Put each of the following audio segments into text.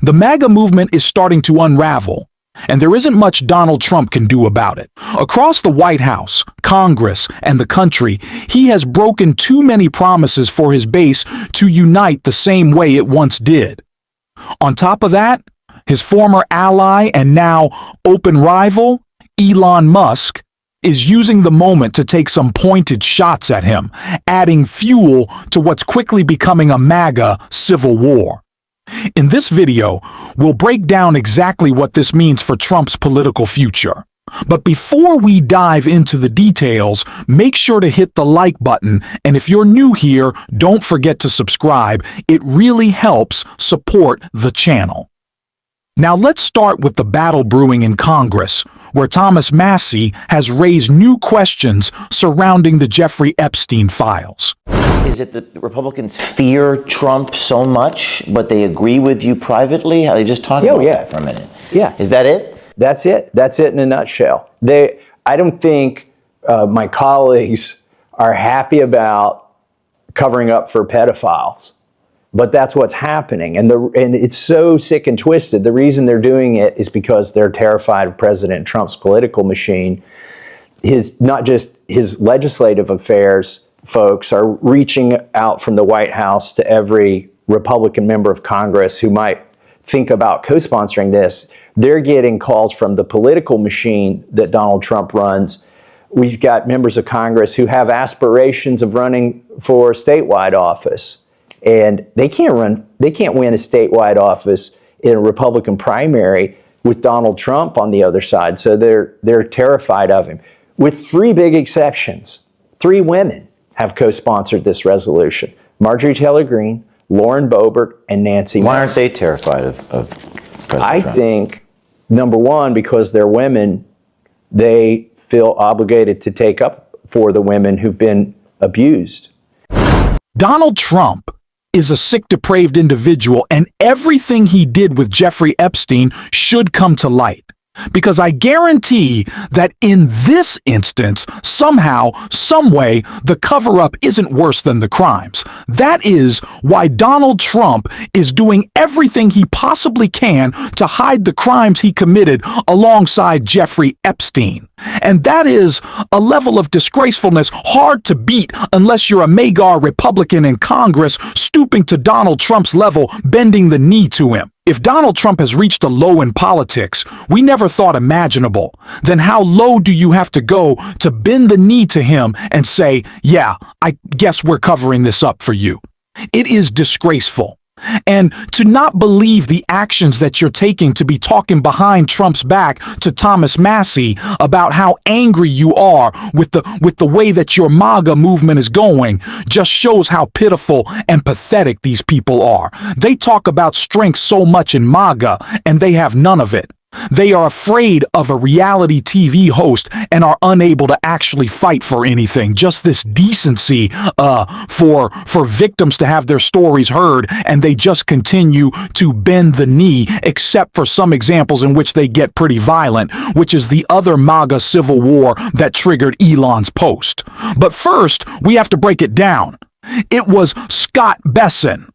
The MAGA movement is starting to unravel, and there isn't much Donald Trump can do about it. Across the White House, Congress, and the country, he has broken too many promises for his base to unite the same way it once did. On top of that, his former ally and now open rival, Elon Musk, is using the moment to take some pointed shots at him, adding fuel to what's quickly becoming a MAGA civil war. In this video, we'll break down exactly what this means for Trump's political future. But before we dive into the details, make sure to hit the like button, and if you're new here, don't forget to subscribe. It really helps support the channel. Now let's start with the battle brewing in Congress, where Thomas Massie has raised new questions surrounding the Jeffrey Epstein files. Is it that the Republicans fear Trump so much, but they agree with you privately? Are they just talking about that for a minute? Yeah. Is that it? That's it. That's it in a nutshell. I don't think my colleagues are happy about covering up for pedophiles, but that's what's happening. And it's so sick and twisted. The reason they're doing it is because they're terrified of President Trump's political machine. Not just his legislative affairs folks are reaching out from the White House to every Republican member of Congress who might think about co-sponsoring this. They're getting calls from the political machine that Donald Trump runs. We've got members of Congress who have aspirations of running for statewide office, and they can't win a statewide office in a Republican primary with Donald Trump on the other side. So they're terrified of him. With three big exceptions, 3 women have co-sponsored this resolution: Marjorie Taylor Greene, Lauren Boebert, and Nancy Why Mace. aren't they terrified of President I Trump? think, number one, because they're women, they feel obligated to take up for the women who've been abused. Donald Trump is a sick, depraved individual, and everything he did with Jeffrey Epstein should come to light. Because I guarantee that in this instance, somehow, someway, the cover-up isn't worse than the crimes. That is why Donald Trump is doing everything he possibly can to hide the crimes he committed alongside Jeffrey Epstein. And that is a level of disgracefulness hard to beat unless you're a MAGA Republican in Congress stooping to Donald Trump's level, bending the knee to him. If Donald Trump has reached a low in politics we never thought imaginable, then how low do you have to go to bend the knee to him and say, yeah, I guess we're covering this up for you? It is disgraceful. And to not believe the actions that you're taking to be talking behind Trump's back to Thomas Massie about how angry you are with the way that your MAGA movement is going just shows how pitiful and pathetic these people are. They talk about strength so much in MAGA, and they have none of it. They are afraid of a reality TV host and are unable to actually fight for anything. Just this decency for victims to have their stories heard, and they just continue to bend the knee, except for some examples in which they get pretty violent, which is the other MAGA civil war that triggered Elon's post. But first, we have to break it down. It was Scott Bessent.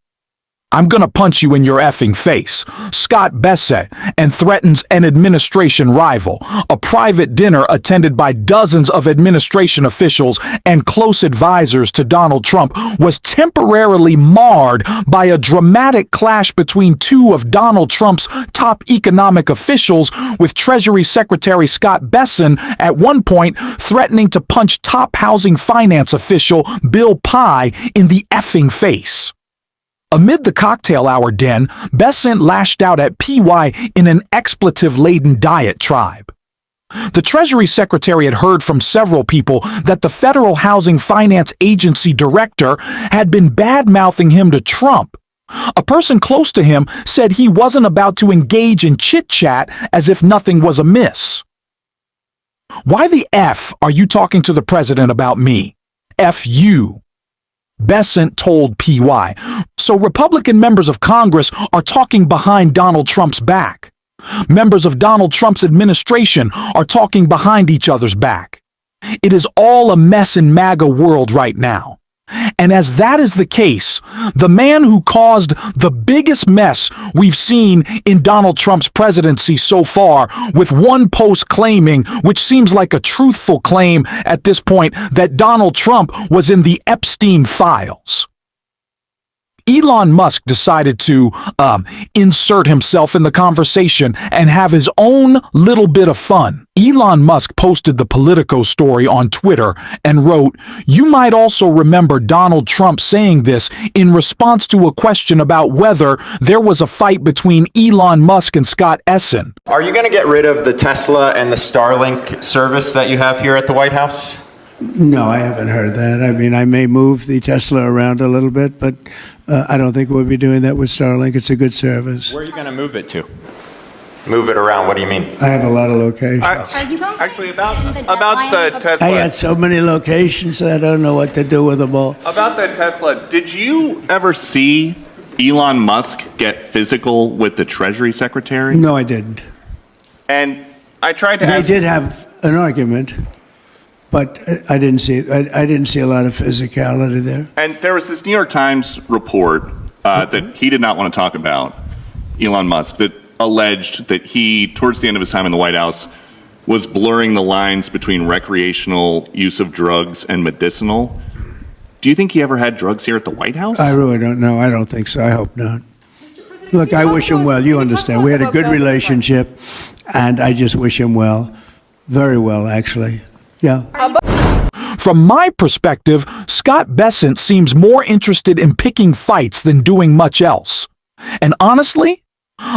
I'm gonna punch you in your effing face. Scott Bessent, and threatens an administration rival. A private dinner attended by dozens of administration officials and close advisors to Donald Trump was temporarily marred by a dramatic clash between 2 of Donald Trump's top economic officials, with Treasury Secretary Scott Bessent at one point threatening to punch top housing finance official Bill Pye in the effing face. Amid the cocktail hour den, Bessent lashed out at PY in an expletive-laden diatribe. The Treasury Secretary had heard from several people that the Federal Housing Finance Agency director had been bad-mouthing him to Trump. A person close to him said he wasn't about to engage in chit-chat as if nothing was amiss. Why the F are you talking to the president about me? F you. Bessent told PY. So Republican members of Congress are talking behind Donald Trump's back. Members of Donald Trump's administration are talking behind each other's back. It is all a mess in MAGA world right now. And as that is the case, the man who caused the biggest mess we've seen in Donald Trump's presidency so far, with one post claiming, which seems like a truthful claim at this point, that Donald Trump was in the Epstein files. Elon Musk decided to insert himself in the conversation and have his own little bit of fun. Elon Musk posted the Politico story on Twitter and wrote, "You might also remember Donald Trump saying this in response to a question about whether there was a fight between Elon Musk and Scott Essen." Are you going to get rid of the Tesla and the Starlink service that you have here at the White House? No, I haven't heard that. I mean, I may move the Tesla around a little bit, but I don't think we'll be doing that with Starlink. It's a good service. Where are you going to move it to? Move it around, what do you mean? I have a lot of locations. Actually, about the Tesla. I had so many locations that I don't know what to do with them all. About the Tesla, did you ever see Elon Musk get physical with the Treasury Secretary? No, I didn't. And I tried to They ask... did have an argument, but I didn't see I didn't see a lot of physicality there. And there was this New York Times report that he did not want to talk about, Elon Musk, that alleged that he, towards the end of his time in the White House, was blurring the lines between recreational use of drugs and medicinal. Do you think he ever had drugs here at the White House? I really don't know. I don't think so. I hope not. Look, I wish him well. You understand. We had a good relationship, and I just wish him well. Very well, actually. Yeah. From my perspective, Scott Bessent seems more interested in picking fights than doing much else. And honestly,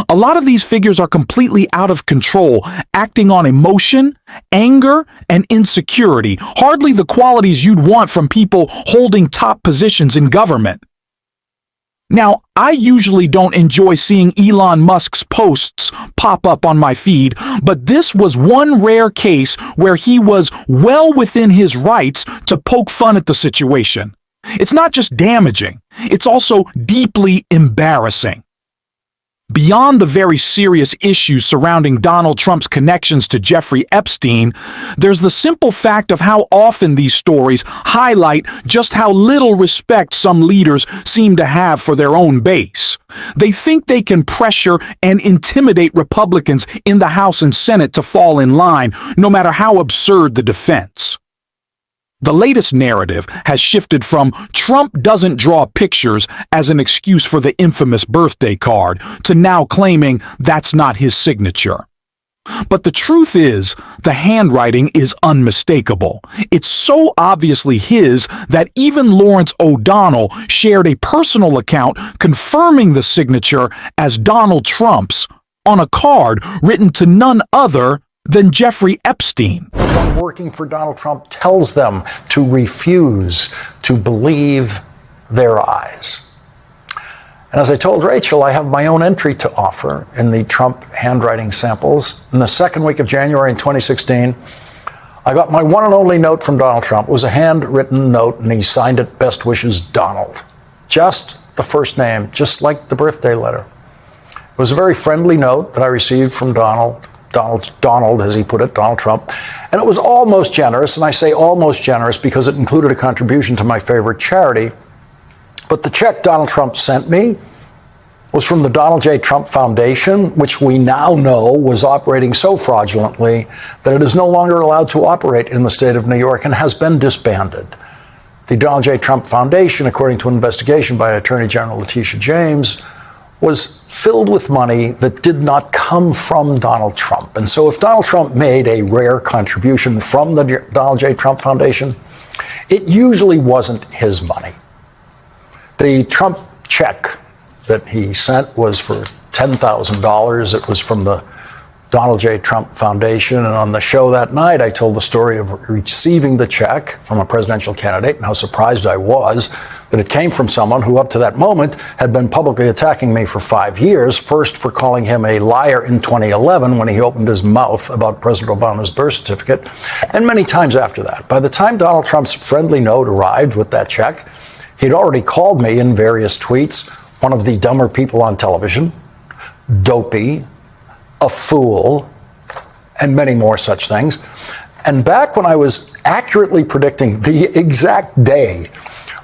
a lot of these figures are completely out of control, acting on emotion, anger, and insecurity, hardly the qualities you'd want from people holding top positions in government. Now, I usually don't enjoy seeing Elon Musk's posts pop up on my feed, but this was one rare case where he was well within his rights to poke fun at the situation. It's not just damaging, it's also deeply embarrassing. Beyond the very serious issues surrounding Donald Trump's connections to Jeffrey Epstein, there's the simple fact of how often these stories highlight just how little respect some leaders seem to have for their own base. They think they can pressure and intimidate Republicans in the House and Senate to fall in line, no matter how absurd the defense. The latest narrative has shifted from Trump doesn't draw pictures as an excuse for the infamous birthday card to now claiming that's not his signature. But the truth is, the handwriting is unmistakable. It's so obviously his that even Lawrence O'Donnell shared a personal account confirming the signature as Donald Trump's on a card written to none other than Jeffrey Epstein. Everyone working for Donald Trump tells them to refuse to believe their eyes. And as I told Rachel, I have my own entry to offer in the Trump handwriting samples. In the second week of January in 2016, I got my one and only note from Donald Trump. It was a handwritten note, and he signed it, "Best wishes, Donald." Just the first name, just like the birthday letter. It was a very friendly note that I received from Donald, as he put it, Donald Trump. And it was almost generous, and I say almost generous because it included a contribution to my favorite charity. But the check Donald Trump sent me was from the Donald J. Trump Foundation, which we now know was operating so fraudulently that it is no longer allowed to operate in the state of New York and has been disbanded. The Donald J. Trump Foundation, according to an investigation by Attorney General Letitia James, was filled with money that did not come from Donald Trump. And so if Donald Trump made a rare contribution from the Donald J. Trump Foundation, it usually wasn't his money. The Trump check that he sent was for $10,000. It was from the Donald J. Trump Foundation. And on the show that night, I told the story of receiving the check from a presidential candidate and how surprised I was that it came from someone who up to that moment had been publicly attacking me for 5 years, first for calling him a liar in 2011 when he opened his mouth about President Obama's birth certificate, and many times after that. By the time Donald Trump's friendly note arrived with that check, he'd already called me in various tweets one of the dumber people on television, dopey, a fool, and many more such things. And back when I was accurately predicting the exact day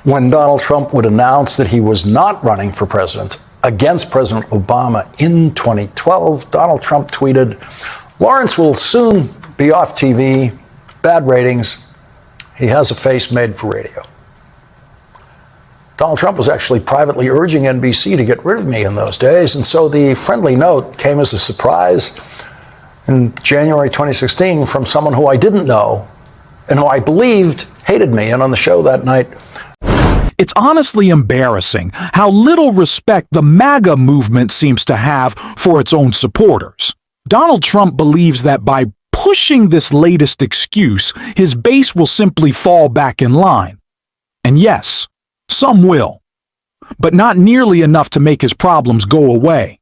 when Donald Trump would announce that he was not running for president against President Obama in 2012, Donald Trump tweeted, "Lawrence will soon be off TV, bad ratings. He has a face made for radio." Donald Trump was actually privately urging NBC to get rid of me in those days, and so the friendly note came as a surprise in January 2016 from someone who I didn't know and who I believed hated me. And on the show that night, It's honestly embarrassing how little respect the MAGA movement seems to have for its own supporters. Donald Trump believes that by pushing this latest excuse, his base will simply fall back in line. And yes, some will, but not nearly enough to make his problems go away.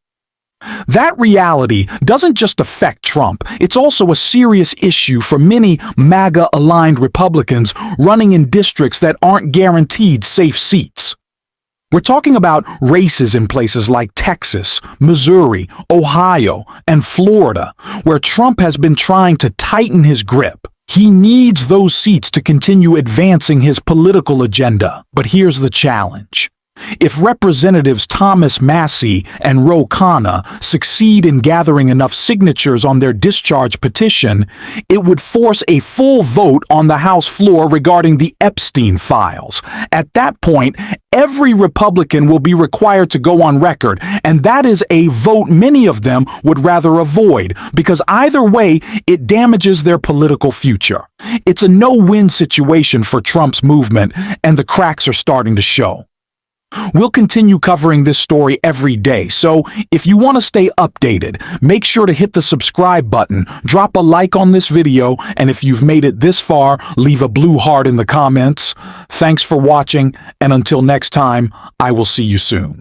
That reality doesn't just affect Trump, it's also a serious issue for many MAGA-aligned Republicans running in districts that aren't guaranteed safe seats. We're talking about races in places like Texas, Missouri, Ohio, and Florida, where Trump has been trying to tighten his grip. He needs those seats to continue advancing his political agenda. But here's the challenge. If Representatives Thomas Massie and Ro Khanna succeed in gathering enough signatures on their discharge petition, it would force a full vote on the House floor regarding the Epstein files. At that point, every Republican will be required to go on record, and that is a vote many of them would rather avoid, because either way, it damages their political future. It's a no-win situation for Trump's movement, and the cracks are starting to show. We'll continue covering this story every day, so if you want to stay updated, make sure to hit the subscribe button, drop a like on this video, and if you've made it this far, leave a blue heart in the comments. Thanks for watching, and until next time, I will see you soon.